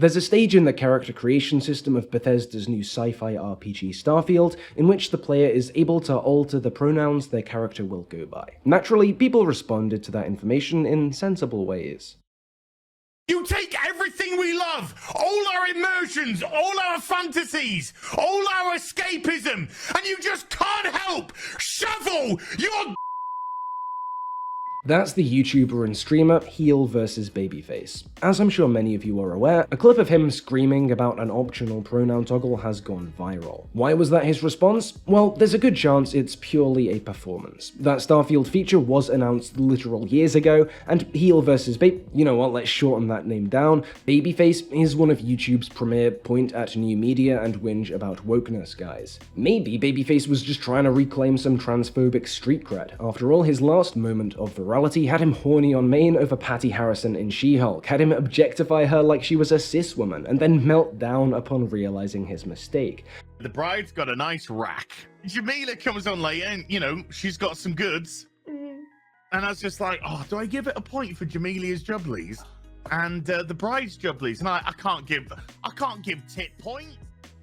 There's a stage in the character creation system of Bethesda's new sci-fi RPG Starfield, in which the player is able to alter the pronouns their character will go by. Naturally, people responded to that information in sensible ways. You take everything we love, all our immersions, all our fantasies, all our escapism, and you just can't help shovel your That's the YouTuber and streamer Heel vs Babyface. As I'm sure many of you are aware, a clip of him screaming about an optional pronoun toggle has gone viral. Why was that his response? Well, there's a good chance it's purely a performance. That Starfield feature was announced literal years ago, and Heel vs you know what, let's shorten that name down. Babyface is one of YouTube's premier point at new media and whinge about wokeness guys. Maybe Babyface was just trying to reclaim some transphobic street cred. After all, his last moment of virality had him horny on main over Patty Harrison in She-Hulk, had him objectify her like she was a cis woman, and then melt down upon realizing his mistake. The bride's got a nice rack. Jamila comes on later and, you know, she's got some goods. And I was just like, oh, do I give it a point for Jamilia's jubblies and the bride's jubblies? And I can't give tit points.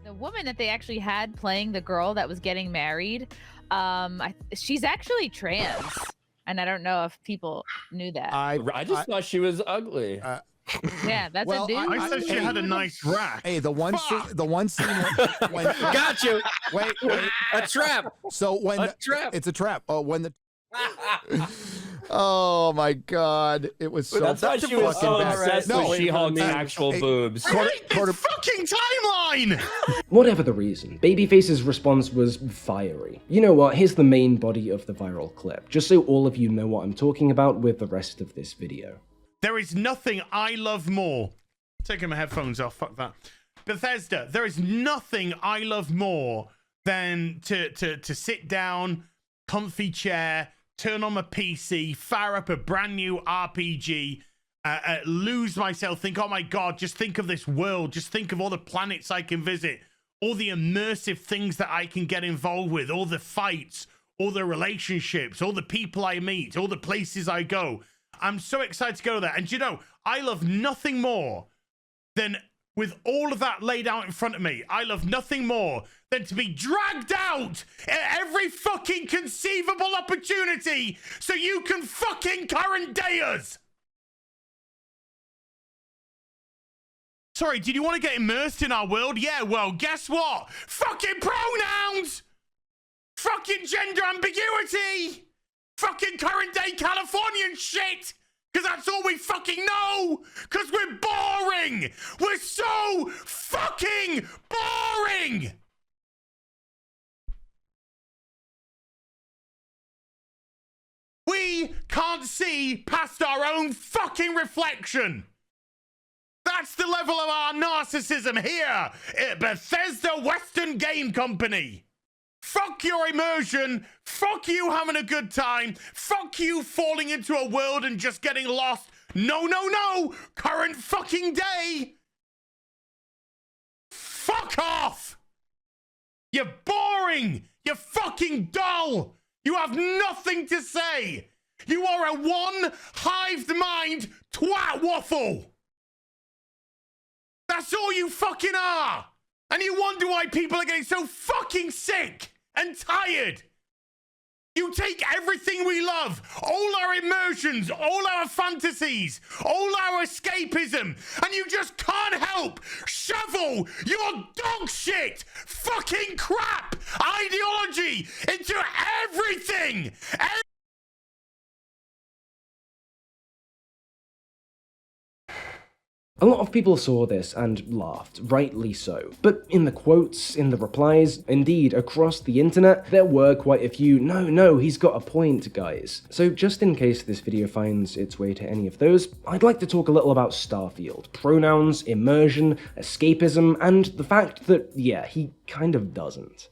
The woman that they actually had playing the girl that was getting married, she's actually trans. And I don't know if people knew that. I just thought she was ugly. Yeah, that's a dude. I said she had a nice rack. Hey, the one scene when Got you. Wait, A trap. So when trap. It's a trap. Oh, when the oh my God, it was so. I thought she was so obsessed No, with She-Hulk's actual boobs. I hate this fucking timeline! Whatever the reason, Babyface's response was fiery. You know what, here's the main body of the viral clip, just so all of you know what I'm talking about with the rest of this video. There is nothing I love more. Taking my headphones off, fuck that. Bethesda, there is nothing I love more than to sit down, comfy chair, turn on my PC, fire up a brand new RPG, lose myself, think, oh my God, just think of this world, just think of all the planets I can visit, all the immersive things that I can get involved with, all the fights, all the relationships, all the people I meet, all the places I go. I'm so excited to go there. And you know, I love nothing more than, with all of that laid out in front of me, I love nothing more than to be dragged out at every fucking conceivable opportunity so you can fucking current day us. Sorry, did you want to get immersed in our world? Yeah, well, guess what? Fucking pronouns! Fucking gender ambiguity! Fucking current day Californian shit! Because that's all we fucking know! Because we're boring! We're so fucking boring! We can't see past our own fucking reflection! That's the level of our narcissism here at Bethesda Western Game Company! Fuck your immersion, fuck you having a good time, fuck you falling into a world and just getting lost. No, no, no, current fucking day. Fuck off. You're boring, you're fucking dull, you have nothing to say. You are a one-hived mind twat waffle. That's all you fucking are. And you wonder why people are getting so fucking sick and tired. You take everything we love, all our immersions, all our fantasies, all our escapism, and you just can't help shovel your dog shit, fucking crap ideology into everything. A lot of people saw this and laughed, rightly so. But in the quotes, in the replies, indeed across the internet, there were quite a few no, he's got a point guys. So just in case this video finds its way to any of those, I'd like to talk a little about Starfield, pronouns, immersion, escapism, and the fact that, yeah, he kind of doesn't.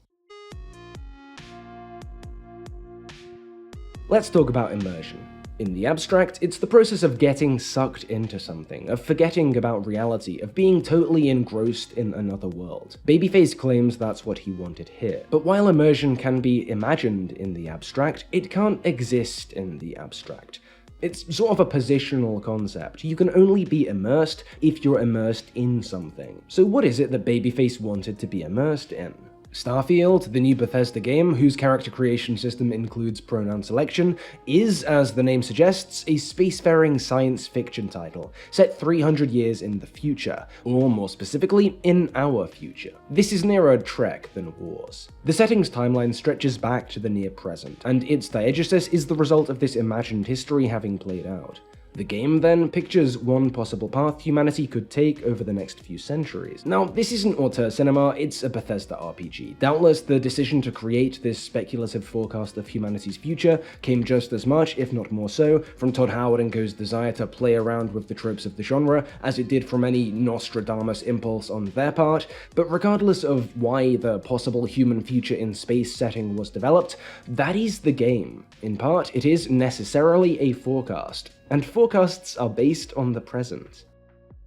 Let's talk about immersion. In the abstract, it's the process of getting sucked into something, of forgetting about reality, of being totally engrossed in another world. Babyface claims that's what he wanted here. But while immersion can be imagined in the abstract, it can't exist in the abstract. It's sort of a positional concept. You can only be immersed if you're immersed in something. So what is it that Babyface wanted to be immersed in? Starfield, the new Bethesda game, whose character creation system includes pronoun selection, is, as the name suggests, a spacefaring science fiction title, set 300 years in the future, or more specifically, in our future. This is nearer Trek than Wars. The setting's timeline stretches back to the near present, and its diegesis is the result of this imagined history having played out. The game then pictures one possible path humanity could take over the next few centuries. Now, this isn't auteur cinema, it's a Bethesda RPG. Doubtless, the decision to create this speculative forecast of humanity's future came just as much, if not more so, from Todd Howard and Co's desire to play around with the tropes of the genre, as it did from any Nostradamus impulse on their part, but regardless of why the possible human future in space setting was developed, that is the game. In part, it is necessarily a forecast. And forecasts are based on the present.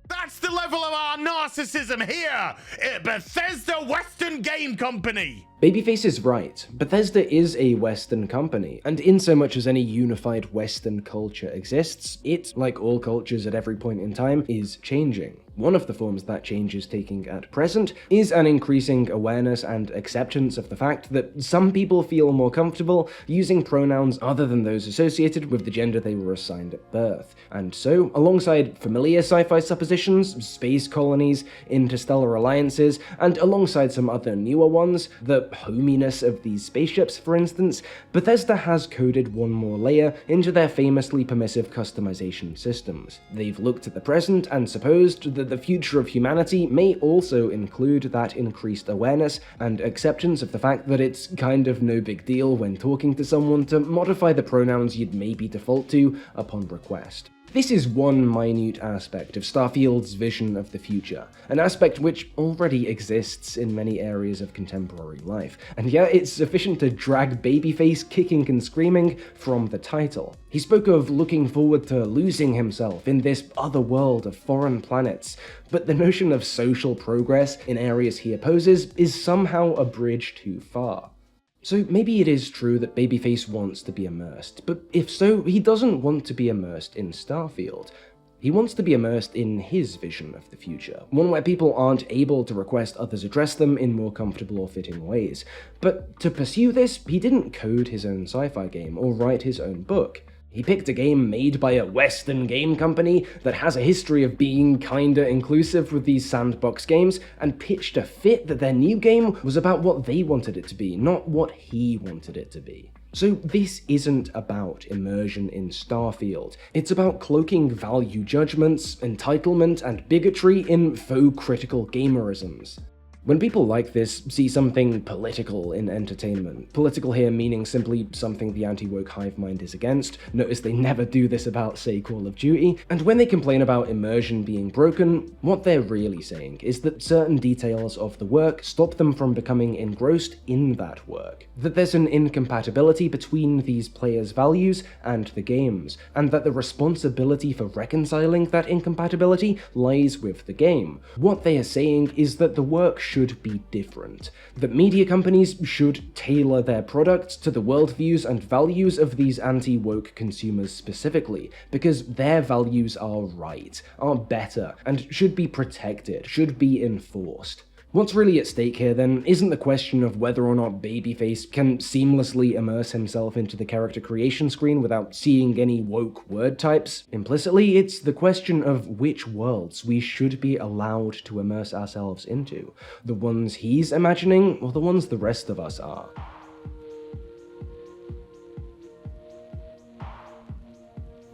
That's the level of our narcissism here at Bethesda Western Game Company. Babyface is right. Bethesda is a Western company, and in so much as any unified Western culture exists, it, like all cultures at every point in time, is changing. One of the forms that change is taking at present is an increasing awareness and acceptance of the fact that some people feel more comfortable using pronouns other than those associated with the gender they were assigned at birth. And so, alongside familiar sci-fi suppositions, space colonies, interstellar alliances, and alongside some other newer ones, the hominess of these spaceships, for instance, Bethesda has coded one more layer into their famously permissive customization systems. They've looked at the present and supposed that the future of humanity may also include that increased awareness and acceptance of the fact that it's kind of no big deal when talking to someone to modify the pronouns you'd maybe default to upon request. This is one minute aspect of Starfield's vision of the future, an aspect which already exists in many areas of contemporary life, and yet it's sufficient to drag Babyface kicking and screaming from the title. He spoke of looking forward to losing himself in this other world of foreign planets, but the notion of social progress in areas he opposes is somehow a bridge too far. So maybe it is true that Babyface wants to be immersed, but if so, he doesn't want to be immersed in Starfield. He wants to be immersed in his vision of the future, one where people aren't able to request others address them in more comfortable or fitting ways. But to pursue this, he didn't code his own sci-fi game or write his own book. He picked a game made by a Western game company that has a history of being kinda inclusive with these sandbox games, and pitched a fit that their new game was about what they wanted it to be, not what he wanted it to be. So this isn't about immersion in Starfield. It's about cloaking value judgments, entitlement, and bigotry in faux critical gamerisms. When people like this see something political in entertainment, political here meaning simply something the anti-woke hive mind is against, notice they never do this about, say, Call of Duty, and when they complain about immersion being broken, what they're really saying is that certain details of the work stop them from becoming engrossed in that work, that there's an incompatibility between these players' values and the game's, and that the responsibility for reconciling that incompatibility lies with the game. What they are saying is that the work should be different, that media companies should tailor their products to the worldviews and values of these anti-woke consumers specifically, because their values are right, are better, and should be protected, should be enforced. What's really at stake here, then, isn't the question of whether or not Babyface can seamlessly immerse himself into the character creation screen without seeing any woke word types implicitly, it's the question of which worlds we should be allowed to immerse ourselves into. The ones he's imagining, or the ones the rest of us are.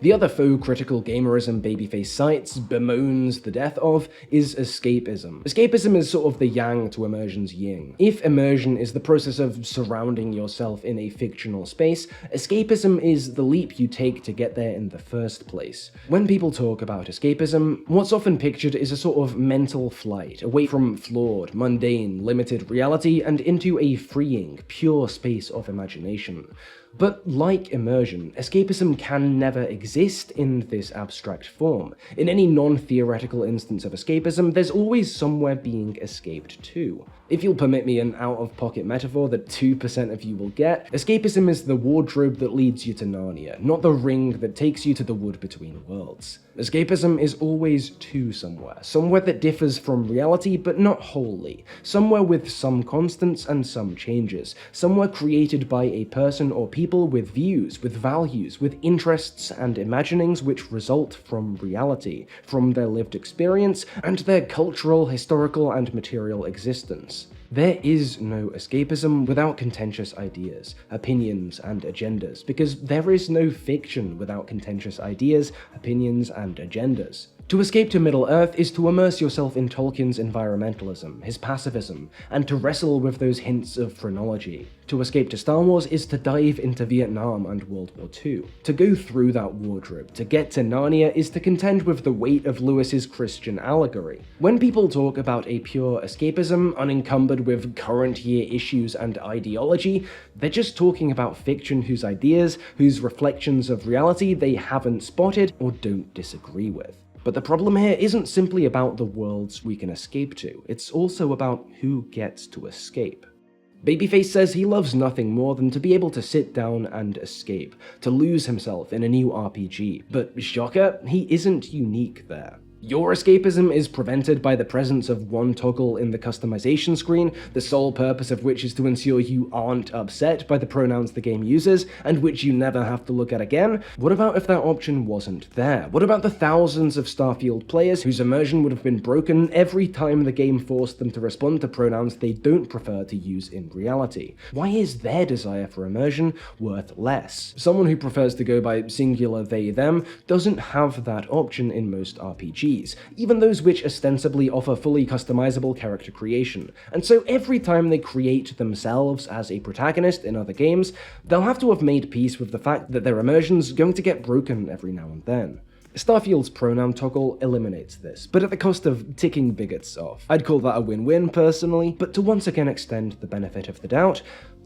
The other faux critical gamerism Babyface cites, bemoans the death of, is escapism. Escapism is sort of the yang to immersion's yin. If immersion is the process of surrounding yourself in a fictional space, escapism is the leap you take to get there in the first place. When people talk about escapism, what's often pictured is a sort of mental flight away from flawed, mundane, limited reality and into a freeing, pure space of imagination. But like immersion, escapism can never exist in this abstract form. In any non-theoretical instance of escapism, there's always somewhere being escaped to. If you'll permit me an out-of-pocket metaphor that 2% of you will get, escapism is the wardrobe that leads you to Narnia, not the ring that takes you to the wood between worlds. Escapism is always to somewhere that differs from reality but not wholly, somewhere with some constants and some changes, somewhere created by a person or people with views, with values, with interests and imaginings which result from reality, from their lived experience, and their cultural, historical, and material existence. There is no escapism without contentious ideas, opinions, and agendas, because there is no fiction without contentious ideas, opinions, and agendas. To escape to Middle-earth is to immerse yourself in Tolkien's environmentalism, his pacifism, and to wrestle with those hints of phrenology. To escape to Star Wars is to dive into Vietnam and World War II. To go through that wardrobe, to get to Narnia, is to contend with the weight of Lewis's Christian allegory. When people talk about a pure escapism, unencumbered with current year issues and ideology, they're just talking about fiction whose ideas, whose reflections of reality they haven't spotted or don't disagree with. But the problem here isn't simply about the worlds we can escape to, it's also about who gets to escape. Babyface says he loves nothing more than to be able to sit down and escape, to lose himself in a new RPG, but shocker, he isn't unique there. Your escapism is prevented by the presence of one toggle in the customization screen, the sole purpose of which is to ensure you aren't upset by the pronouns the game uses, and which you never have to look at again. What about if that option wasn't there? What about the thousands of Starfield players whose immersion would have been broken every time the game forced them to respond to pronouns they don't prefer to use in reality? Why is their desire for immersion worth less? Someone who prefers to go by singular they, them doesn't have that option in most RPGs, even those which ostensibly offer fully customizable character creation, and so every time they create themselves as a protagonist in other games, they'll have to have made peace with the fact that their immersion's going to get broken every now and then. Starfield's pronoun toggle eliminates this, but at the cost of ticking bigots off. I'd call that a win-win personally, but to once again extend the benefit of the doubt,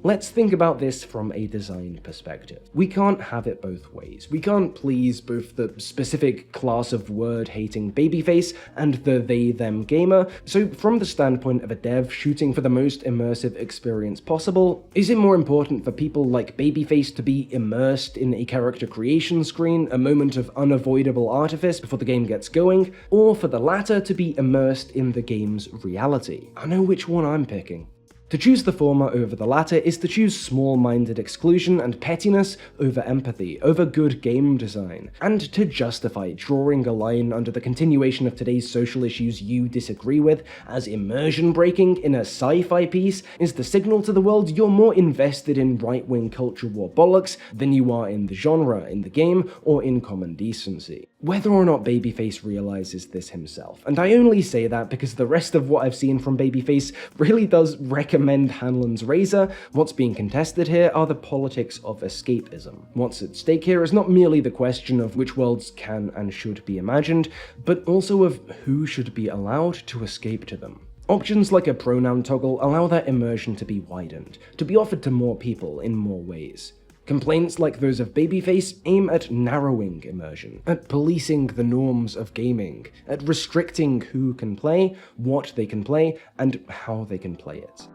let's think about this from a design perspective. We can't have it both ways. We can't please both the specific class of word-hating babyface and the they-them gamer, so from the standpoint of a dev shooting for the most immersive experience possible, is it more important for people like babyface to be immersed in a character creation screen, a moment of unavoidable artifice before the game gets going, or for the latter to be immersed in the game's reality? I know which one I'm picking. To choose the former over the latter is to choose small-minded exclusion and pettiness over empathy, over good game design, and to justify drawing a line under the continuation of today's social issues you disagree with as immersion breaking in a sci-fi piece is the signal to the world you're more invested in right-wing culture war bollocks than you are in the genre, in the game, or in common decency. Whether or not Babyface realizes this himself, and I only say that because the rest of what I've seen from Babyface really does recommend Hanlon's razor. What's being contested here are the politics of escapism. What's at stake here is not merely the question of which worlds can and should be imagined, but also of who should be allowed to escape to them. Options like a pronoun toggle allow that immersion to be widened, to be offered to more people in more ways. Complaints like those of Babyface aim at narrowing immersion, at policing the norms of gaming, at restricting who can play, what they can play, and how they can play it.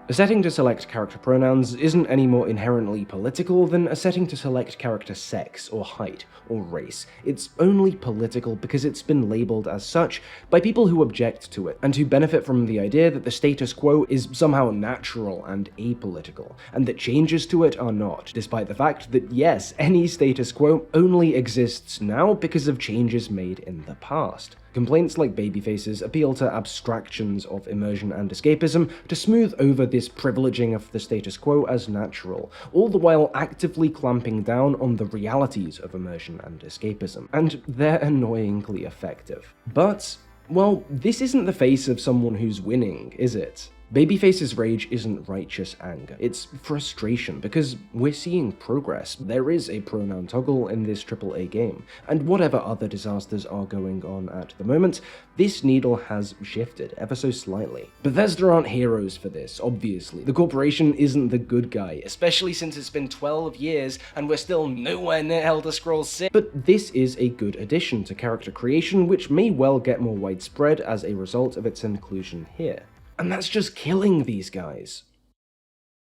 A setting to select character pronouns isn't any more inherently political than a setting to select character sex, or height, or race. It's only political because it's been labeled as such by people who object to it, and who benefit from the idea that the status quo is somehow natural and apolitical, and that changes to it are not, despite the fact that yes, any status quo only exists now because of changes made in the past. Complaints like Babyface's appeal to abstractions of immersion and escapism to smooth over this privileging of the status quo as natural, all the while actively clamping down on the realities of immersion and escapism, and they're annoyingly effective. But, well, this isn't the face of someone who's winning, is it? Babyface's rage isn't righteous anger, it's frustration, because we're seeing progress. There is a pronoun toggle in this AAA game, and whatever other disasters are going on at the moment, this needle has shifted ever so slightly. Bethesda aren't heroes for this, obviously. The corporation isn't the good guy, especially since it's been 12 years and we're still nowhere near Elder Scrolls 6. But this is a good addition to character creation, which may well get more widespread as a result of its inclusion here. And that's just killing these guys.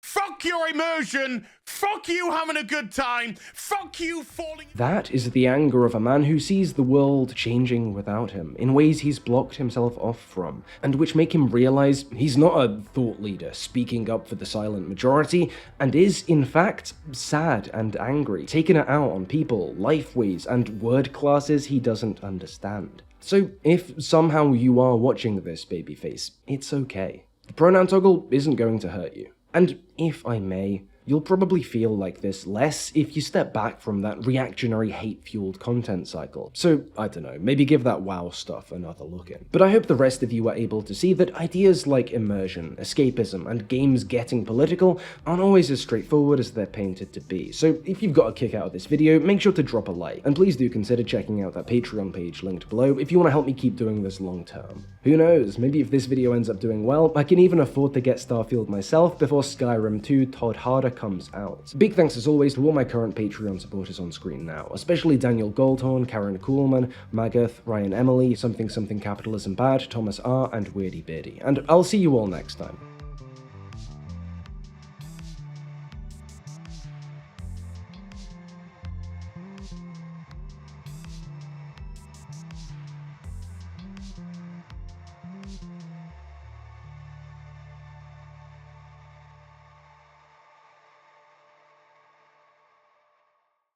Fuck your immersion! Fuck you having a good time! Fuck you falling... That is the anger of a man who sees the world changing without him, in ways he's blocked himself off from, and which make him realize he's not a thought leader speaking up for the silent majority, and is, in fact, sad and angry, taking it out on people, lifeways, and word classes he doesn't understand. So if somehow you are watching this, babyface, it's okay. The pronoun toggle isn't going to hurt you. And if I may, you'll probably feel like this less if you step back from that reactionary hate-fueled content cycle. So, I don't know, maybe give that WoW stuff another look in. But I hope the rest of you are able to see that ideas like immersion, escapism, and games getting political aren't always as straightforward as they're painted to be. So if you've got a kick out of this video, make sure to drop a like, and please do consider checking out that Patreon page linked below if you want to help me keep doing this long term. Who knows, maybe if this video ends up doing well, I can even afford to get Starfield myself before Skyrim 2 Todd Harder comes out. Big thanks as always to all my current Patreon supporters on screen now, especially Daniel Goldhorn, Karen Kuhlman, Magath, Ryan Emily, Something Capitalism Bad, Thomas R, and Weirdy Beardy. And I'll see you all next time.